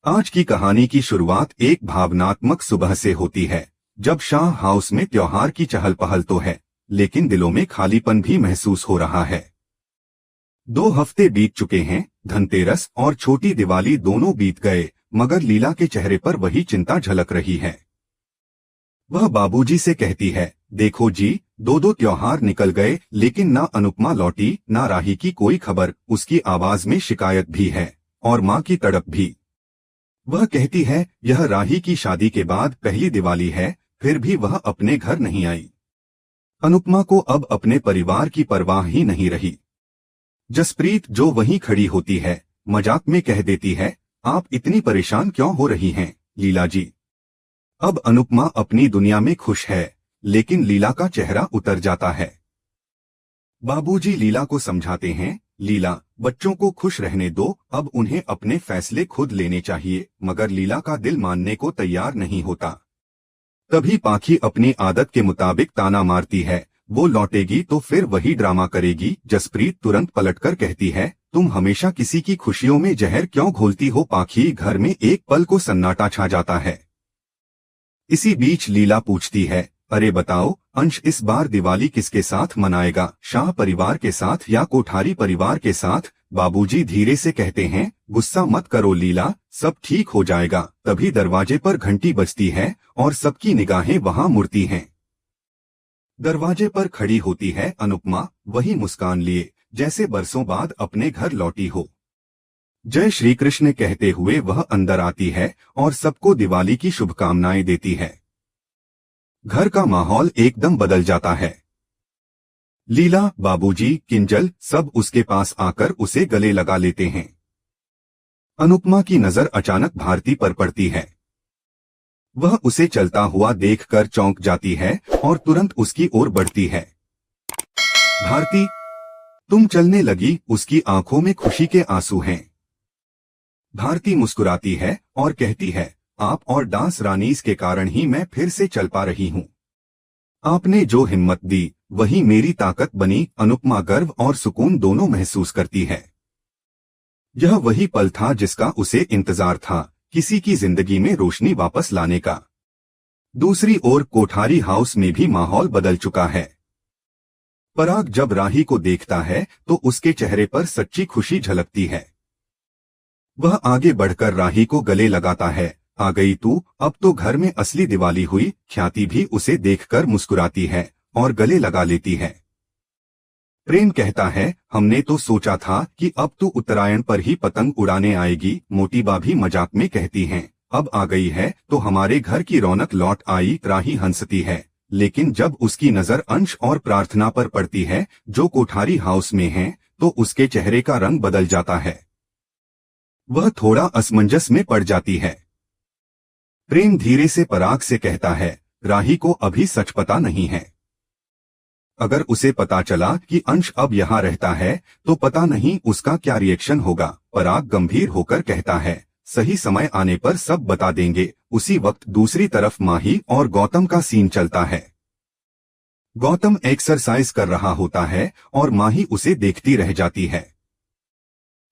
आज की कहानी की शुरुआत एक भावनात्मक सुबह से होती है, जब शाह हाउस में त्योहार की चहल पहल तो है, लेकिन दिलों में खालीपन भी महसूस हो रहा है। 2 हफ्ते बीत चुके हैं, धनतेरस और छोटी दिवाली दोनों बीत गए, मगर लीला के चेहरे पर वही चिंता झलक रही है। वह बाबूजी से कहती है, देखो जी, दो त्योहार निकल गए, लेकिन ना अनुपमा लौटी, ना राही की कोई खबर। उसकी आवाज में शिकायत भी है और माँ की तड़प भी। वह कहती है, यह राही की शादी के बाद पहली दिवाली है, फिर भी वह अपने घर नहीं आई। अनुपमा को अब अपने परिवार की परवाह ही नहीं रही। जसप्रीत जो वहीं खड़ी होती है, मजाक में कह देती है, आप इतनी परेशान क्यों हो रही हैं, लीला जी। अब अनुपमा अपनी दुनिया में खुश है, लेकिन लीला का चेहरा उतर जाता है। बाबूजी लीला को समझाते हैं, लीला, बच्चों को खुश रहने दो, अब उन्हें अपने फैसले खुद लेने चाहिए, मगर लीला का दिल मानने को तैयार नहीं होता। तभी पाखी अपनी आदत के मुताबिक ताना मारती है, वो लौटेगी तो फिर वही ड्रामा करेगी। जसप्रीत तुरंत पलटकर कहती है, तुम हमेशा किसी की खुशियों में जहर क्यों घोलती हो। पाखी घर में एक पल को सन्नाटा छा जाता है। इसी बीच लीला पूछती है, अरे बताओ अंश, इस बार दिवाली किसके साथ मनाएगा, शाह परिवार के साथ या कोठारी परिवार के साथ। बाबूजी धीरे से कहते हैं, गुस्सा मत करो लीला, सब ठीक हो जाएगा। तभी दरवाजे पर घंटी बजती है और सबकी निगाहें वहां मुड़ती हैं। दरवाजे पर खड़ी होती है अनुपमा, वही मुस्कान लिए, जैसे बरसों बाद अपने घर लौटी हो। जय श्री कृष्ण कहते हुए वह अंदर आती है और सबको दिवाली की शुभकामनाएं देती है। घर का माहौल एकदम बदल जाता है। लीला, बाबूजी, किंजल सब उसके पास आकर उसे गले लगा लेते हैं। अनुपमा की नजर अचानक भारती पर पड़ती है। वह उसे चलता हुआ देखकर चौंक जाती है और तुरंत उसकी ओर बढ़ती है। भारती, तुम चलने लगी। उसकी आंखों में खुशी के आंसू हैं। भारती मुस्कुराती है और कहती है, आप और डांस रानीज के कारण ही मैं फिर से चल पा रही हूँ। आपने जो हिम्मत दी वही मेरी ताकत बनी। अनुपमा गर्व और सुकून दोनों महसूस करती है। यह वही पल था जिसका उसे इंतजार था, किसी की जिंदगी में रोशनी वापस लाने का। दूसरी ओर कोठारी हाउस में भी माहौल बदल चुका है। पराग जब राही को देखता है तो उसके चेहरे पर सच्ची खुशी झलकती है। वह आगे बढ़कर राही को गले लगाता है, आ गई तू, अब तो घर में असली दिवाली हुई। ख्याति भी उसे देखकर मुस्कुराती है और गले लगा लेती है। प्रेम कहता है, हमने तो सोचा था कि अब तू उत्तरायण पर ही पतंग उड़ाने आएगी। मोटीबा भी मजाक में कहती हैं, अब आ गई है तो हमारे घर की रौनक लौट आई। राही हंसती है, लेकिन जब उसकी नजर अंश और प्रार्थना पर पड़ती है, जो कोठारी हाउस में हैं, तो उसके चेहरे का रंग बदल जाता है। वह थोड़ा असमंजस में पड़ जाती है। प्रेम धीरे से पराग से कहता है, राही को अभी सच पता नहीं है। अगर उसे पता चला कि अंश अब यहाँ रहता है तो पता नहीं उसका क्या रिएक्शन होगा। पराग गंभीर होकर कहता है, सही समय आने पर सब बता देंगे। उसी वक्त दूसरी तरफ माही और गौतम का सीन चलता है। गौतम एक्सरसाइज कर रहा होता है और माही उसे देखती रह जाती है।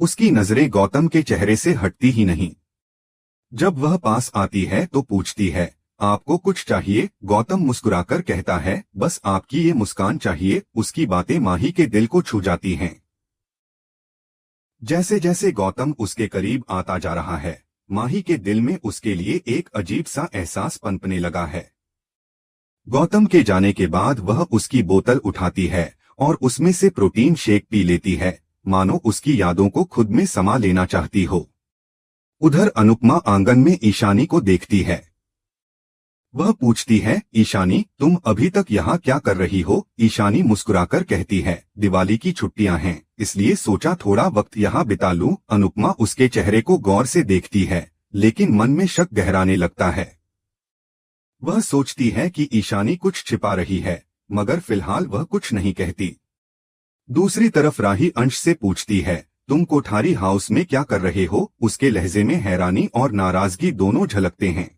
उसकी नजरें गौतम के चेहरे से हटती ही नहीं। जब वह पास आती है तो पूछती है, आपको कुछ चाहिए? गौतम मुस्कुराकर कहता है, बस आपकी ये मुस्कान चाहिए। उसकी बातें माही के दिल को छू जाती हैं। जैसे जैसे गौतम उसके करीब आता जा रहा है, माही के दिल में उसके लिए एक अजीब सा एहसास पनपने लगा है। गौतम के जाने के बाद वह उसकी बोतल उठाती है और उसमें से प्रोटीन शेक पी लेती है, मानो उसकी यादों को खुद में समा लेना चाहती हो। उधर अनुपमा आंगन में ईशानी को देखती है। वह पूछती है, ईशानी, तुम अभी तक यहाँ क्या कर रही हो? ईशानी मुस्कुराकर कहती है, दिवाली की छुट्टियां हैं, इसलिए सोचा थोड़ा वक्त यहाँ बिता लूं। अनुपमा उसके चेहरे को गौर से देखती है, लेकिन मन में शक गहराने लगता है। वह सोचती है कि ईशानी कुछ छिपा रही है, मगर फिलहाल वह कुछ नहीं कहती। दूसरी तरफ राही अंश से पूछती है, तुम कोठारी हाउस में क्या कर रहे हो? उसके लहजे में हैरानी और नाराजगी दोनों झलकते हैं।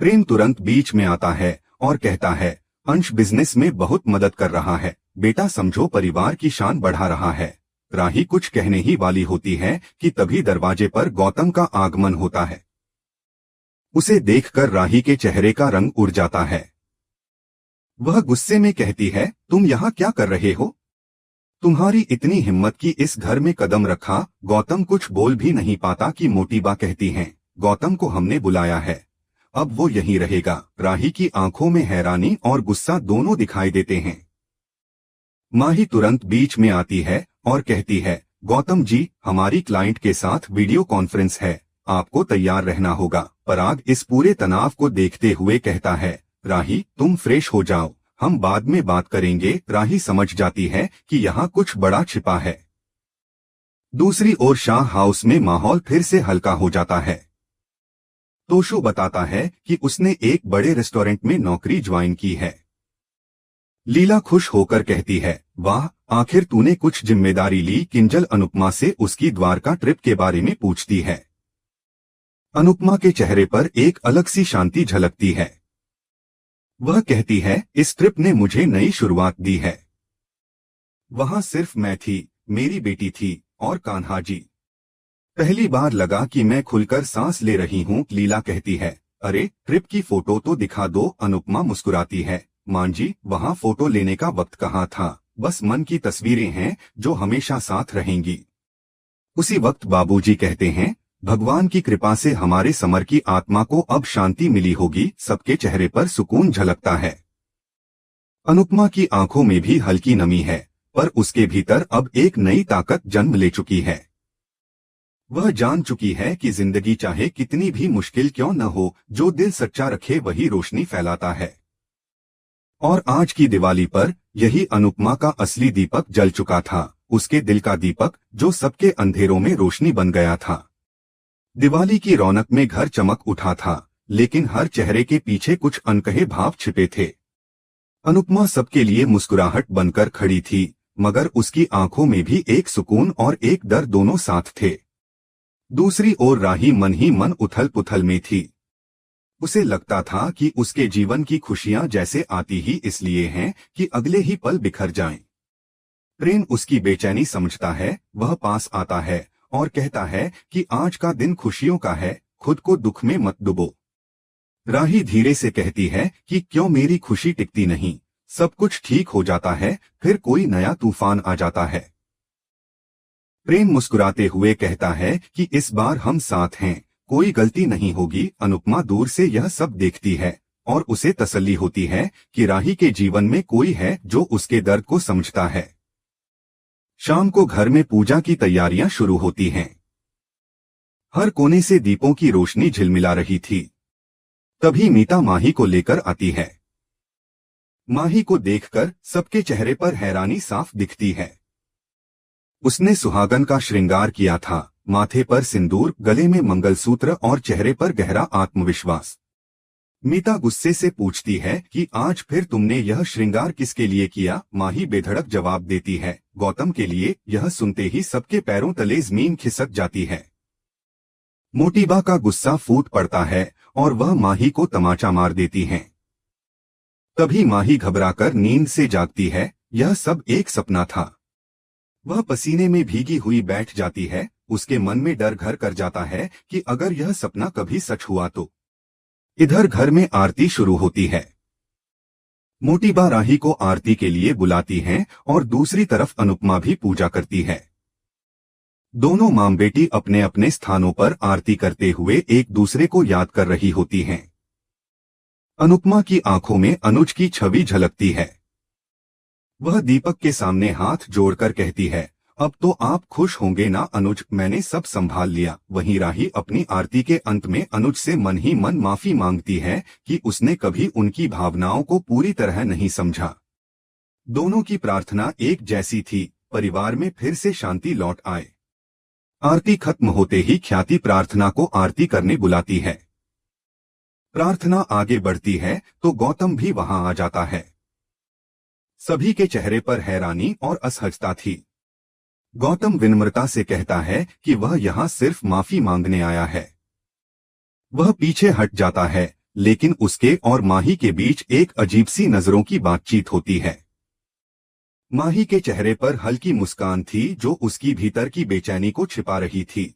प्रेम तुरंत बीच में आता है और कहता है, अंश बिजनेस में बहुत मदद कर रहा है, बेटा समझो परिवार की शान बढ़ा रहा है। राही कुछ कहने ही वाली होती है कि तभी दरवाजे पर गौतम का आगमन होता है। उसे देखकर राही के चेहरे का रंग उड़ जाता है। वह गुस्से में कहती है, तुम यहाँ क्या कर रहे हो? तुम्हारी इतनी हिम्मत कि इस घर में कदम रखा। गौतम कुछ बोल भी नहीं पाता कि मोटी बा कहती हैं, गौतम को हमने बुलाया है, अब वो यहीं रहेगा। राही की आंखों में हैरानी और गुस्सा दोनों दिखाई देते हैं। माही तुरंत बीच में आती है और कहती है, गौतम जी, हमारी क्लाइंट के साथ वीडियो कॉन्फ्रेंस है, आपको तैयार रहना होगा। पराग इस पूरे तनाव को देखते हुए कहता है, राही तुम फ्रेश हो जाओ, हम बाद में बात करेंगे। राही समझ जाती है कि यहाँ कुछ बड़ा छिपा है। दूसरी ओर शाह हाउस में माहौल फिर से हल्का हो जाता है। तोशु बताता है कि उसने एक बड़े रेस्टोरेंट में नौकरी ज्वाइन की है। लीला खुश होकर कहती है, वाह, आखिर तूने कुछ जिम्मेदारी ली। किंजल अनुपमा से उसकी द्वारका ट्रिप के बारे में पूछती है। अनुपमा के चेहरे पर एक अलग सी शांति झलकती है। वह कहती है, इस ट्रिप ने मुझे नई शुरुआत दी है। वहां सिर्फ मैं थी, मेरी बेटी थी और कान्हा जी। पहली बार लगा कि मैं खुलकर सांस ले रही हूँ। लीला कहती है, अरे ट्रिप की फोटो तो दिखा दो। अनुपमा मुस्कुराती है, मान जी, वहाँ फोटो लेने का वक्त कहाँ था, बस मन की तस्वीरें हैं जो हमेशा साथ रहेंगी। उसी वक्त बाबूजी कहते हैं, भगवान की कृपा से हमारे समर की आत्मा को अब शांति मिली होगी। सबके चेहरे पर सुकून झलकता है। अनुपमा की आंखों में भी हल्की नमी है, पर उसके भीतर अब एक नई ताकत जन्म ले चुकी है। वह जान चुकी है कि जिंदगी चाहे कितनी भी मुश्किल क्यों न हो, जो दिल सच्चा रखे वही रोशनी फैलाता है। और आज की दिवाली पर यही अनुपमा का असली दीपक जल चुका था, उसके दिल का दीपक जो सबके अंधेरों में रोशनी बन गया था। दिवाली की रौनक में घर चमक उठा था, लेकिन हर चेहरे के पीछे कुछ अनकहे भाव छिपे थे। अनुपमा सबके लिए मुस्कुराहट बनकर खड़ी थी, मगर उसकी आंखों में भी एक सुकून और एक डर दोनों साथ थे। दूसरी ओर राही मन ही मन उथल पुथल में थी। उसे लगता था कि उसके जीवन की खुशियां जैसे आती ही इसलिए हैं कि अगले ही पल बिखर जाएं। प्रेम उसकी बेचैनी समझता है, वह पास आता है और कहता है कि आज का दिन खुशियों का है, खुद को दुख में मत डुबो। राही धीरे से कहती है कि क्यों मेरी खुशी टिकती नहीं, सब कुछ ठीक हो जाता है, फिर कोई नया तूफान आ जाता है। प्रेम मुस्कुराते हुए कहता है कि इस बार हम साथ हैं, कोई गलती नहीं होगी। अनुपमा दूर से यह सब देखती है और उसे तसल्ली होती है कि राही के जीवन में कोई है जो उसके दर्द को समझता है। शाम को घर में पूजा की तैयारियां शुरू होती हैं। हर कोने से दीपों की रोशनी झिलमिला रही थी। तभी मीता माही को लेकर आती है। माही को देखकर सबके चेहरे पर हैरानी साफ दिखती है। उसने सुहागन का श्रृंगार किया था, माथे पर सिंदूर, गले में मंगलसूत्र और चेहरे पर गहरा आत्मविश्वास। मीता गुस्से से पूछती है कि आज फिर तुमने यह श्रृंगार किसके लिए किया? माही बेधड़क जवाब देती है, गौतम के लिए। यह सुनते ही सबके पैरों तले जमीन खिसक जाती है। मोटीबा का गुस्सा फूट पड़ता है और वह माही को तमाचा मार देती हैं। तभी माही घबराकर नींद से जागती है, यह सब एक सपना था। वह पसीने में भीगी हुई बैठ जाती है, उसके मन में डर घर कर जाता है कि अगर यह सपना कभी सच हुआ तो। इधर घर में आरती शुरू होती है। मोटीबा राही को आरती के लिए बुलाती हैं और दूसरी तरफ अनुपमा भी पूजा करती है। दोनों मां बेटी अपने अपने स्थानों पर आरती करते हुए एक दूसरे को याद कर रही होती हैं। अनुपमा की आंखों में अनुज की छवि झलकती है। वह दीपक के सामने हाथ जोड़कर कहती है, अब तो आप खुश होंगे ना अनुज, मैंने सब संभाल लिया। वहीं राही अपनी आरती के अंत में अनुज से मन ही मन माफी मांगती है कि उसने कभी उनकी भावनाओं को पूरी तरह नहीं समझा। दोनों की प्रार्थना एक जैसी थी, परिवार में फिर से शांति लौट आए। आरती खत्म होते ही ख्याति प्रार्थना को आरती करने बुलाती है। प्रार्थना आगे बढ़ती है तो गौतम भी वहां आ जाता है। सभी के चेहरे पर हैरानी और असहजता थी। गौतम विनम्रता से कहता है कि वह यहाँ सिर्फ माफी मांगने आया है। वह पीछे हट जाता है, लेकिन उसके और माही के बीच एक अजीब सी नजरों की बातचीत होती है। माही के चेहरे पर हल्की मुस्कान थी जो उसकी भीतर की बेचैनी को छिपा रही थी।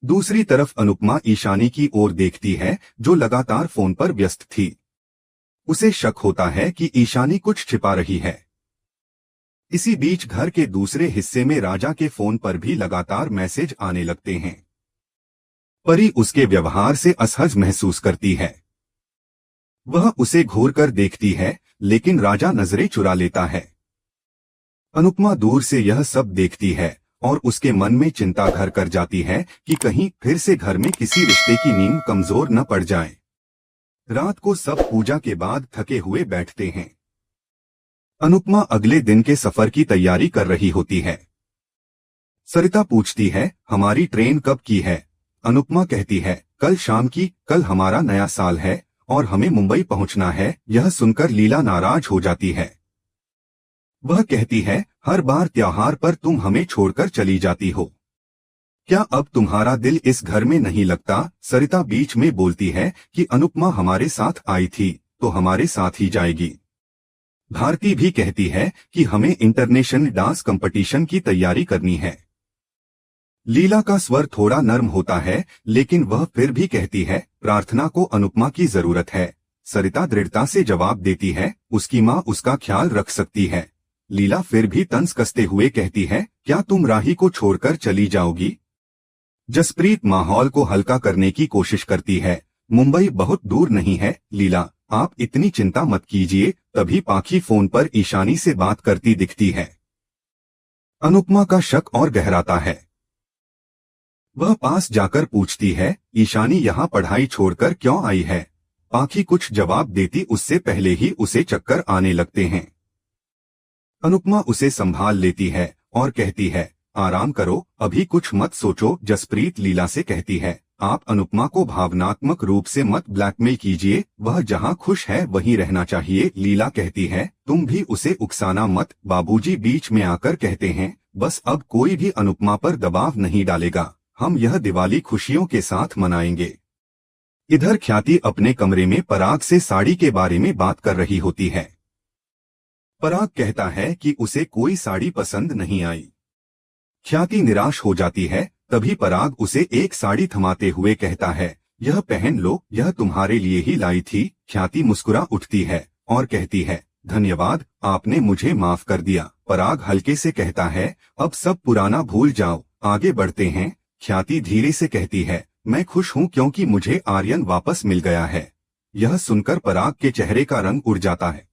दूसरी तरफ अनुपमा ईशानी की ओर देखती है जो लगातार फोन पर व्यस्त थी। उसे शक होता है कि ईशानी कुछ छिपा रही है। इसी बीच घर के दूसरे हिस्से में राजा के फोन पर भी लगातार मैसेज आने लगते हैं। परी उसके व्यवहार से असहज महसूस करती है। वह उसे घूर कर देखती है, लेकिन राजा नजरें चुरा लेता है। अनुपमा दूर से यह सब देखती है और उसके मन में चिंता घर कर जाती है कि कहीं फिर से घर में किसी रिश्ते की नींव कमजोर न पड़ जाए। रात को सब पूजा के बाद थके हुए बैठते हैं। अनुपमा अगले दिन के सफर की तैयारी कर रही होती है। सरिता पूछती है, हमारी ट्रेन कब की है? अनुपमा कहती है, कल शाम की। कल हमारा नया साल है और हमें मुंबई पहुंचना है। यह सुनकर लीला नाराज हो जाती है। वह कहती है, हर बार त्योहार पर तुम हमें छोड़कर चली जाती हो। क्या अब तुम्हारा दिल इस घर में नहीं लगता? सरिता बीच में बोलती है कि अनुपमा हमारे साथ आई थी तो हमारे साथ ही जाएगी। भारती भी कहती है कि हमें इंटरनेशनल डांस कंपटीशन की तैयारी करनी है। लीला का स्वर थोड़ा नर्म होता है, लेकिन वह फिर भी कहती है, प्रार्थना को अनुपमा की जरूरत है। सरिता दृढ़ता से जवाब देती है, उसकी माँ उसका ख्याल रख सकती है। लीला फिर भी तंज कसते हुए कहती है, क्या तुम राही को छोड़कर चली जाओगी? जसप्रीत माहौल को हल्का करने की कोशिश करती है, मुंबई बहुत दूर नहीं है लीला, आप इतनी चिंता मत कीजिए। तभी पाखी फोन पर ईशानी से बात करती दिखती है। अनुपमा का शक और गहराता है। वह पास जाकर पूछती है, ईशानी यहाँ पढ़ाई छोड़कर क्यों आई है? पाखी कुछ जवाब देती उससे पहले ही उसे चक्कर आने लगते हैं। अनुपमा उसे संभाल लेती है और कहती है, आराम करो, अभी कुछ मत सोचो। जसप्रीत लीला से कहती है, आप अनुपमा को भावनात्मक रूप से मत ब्लैकमेल कीजिए, वह जहां खुश है वहीं रहना चाहिए। लीला कहती है, तुम भी उसे उकसाना मत। बाबूजी बीच में आकर कहते हैं, बस अब कोई भी अनुपमा पर दबाव नहीं डालेगा, हम यह दिवाली खुशियों के साथ मनाएंगे। इधर ख्याति अपने कमरे में पराग से साड़ी के बारे में बात कर रही होती है। पराग कहता है कि उसे कोई साड़ी पसंद नहीं आई। ख्याति निराश हो जाती है। तभी पराग उसे एक साड़ी थमाते हुए कहता है, यह पहन लो, यह तुम्हारे लिए ही लाई थी। ख्याति मुस्कुरा उठती है और कहती है, धन्यवाद, आपने मुझे माफ कर दिया। पराग हल्के से कहता है, अब सब पुराना भूल जाओ, आगे बढ़ते हैं। ख्याति धीरे से कहती है, मैं खुश हूँ क्योंकि मुझे आर्यन वापस मिल गया है। यह सुनकर पराग के चेहरे का रंग उड़ जाता है।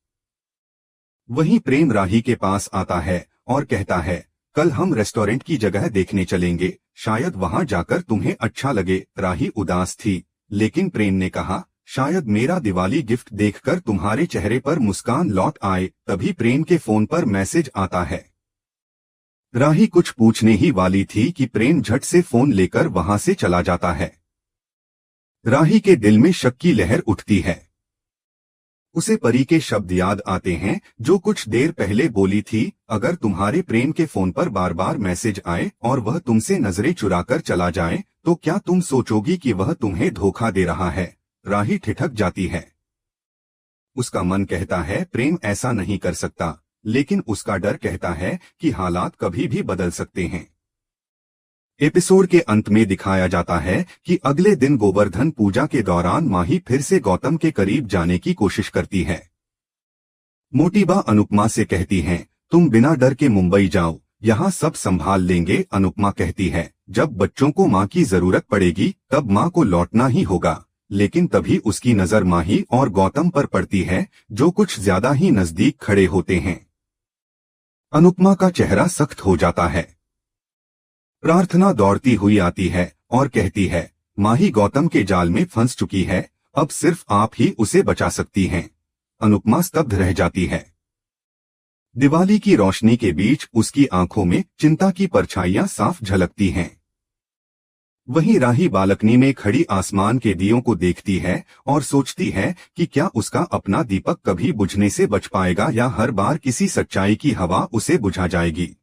वहीं प्रेम राही के पास आता है और कहता है, कल हम रेस्टोरेंट की जगह देखने चलेंगे, शायद वहां जाकर तुम्हें अच्छा लगे। राही उदास थी, लेकिन प्रेम ने कहा, शायद मेरा दिवाली गिफ्ट देखकर तुम्हारे चेहरे पर मुस्कान लौट आए। तभी प्रेम के फोन पर मैसेज आता है। राही कुछ पूछने ही वाली थी कि प्रेम झट से फोन लेकर वहां से चला जाता है। राही के दिल में शक की लहर उठती है। उसे परी के शब्द याद आते हैं जो कुछ देर पहले बोली थी, अगर तुम्हारे प्रेम के फोन पर बार बार मैसेज आए और वह तुमसे नजरें चुराकर चला जाए तो क्या तुम सोचोगी कि वह तुम्हें धोखा दे रहा है? राही ठिठक जाती है। उसका मन कहता है प्रेम ऐसा नहीं कर सकता, लेकिन उसका डर कहता है कि हालात कभी भी बदल सकते हैं। एपिसोड के अंत में दिखाया जाता है कि अगले दिन गोवर्धन पूजा के दौरान माही फिर से गौतम के करीब जाने की कोशिश करती है। मोटीबा अनुपमा से कहती हैं, तुम बिना डर के मुंबई जाओ, यहाँ सब संभाल लेंगे। अनुपमा कहती है, जब बच्चों को माँ की जरूरत पड़ेगी तब माँ को लौटना ही होगा। लेकिन तभी उसकी नजर माही और गौतम पर पड़ती है, जो कुछ ज्यादा ही नजदीक खड़े होते हैं। अनुपमा का चेहरा सख्त हो जाता है। प्रार्थना दौड़ती हुई आती है और कहती है, माही गौतम के जाल में फंस चुकी है, अब सिर्फ आप ही उसे बचा सकती हैं। अनुपमा स्तब्ध रह जाती है। दिवाली की रोशनी के बीच उसकी आंखों में चिंता की परछाइयां साफ झलकती हैं। वहीं राही बालकनी में खड़ी आसमान के दियों को देखती है और सोचती है कि क्या उसका अपना दीपक कभी बुझने से बच पाएगा या हर बार किसी सच्चाई की हवा उसे बुझा जाएगी।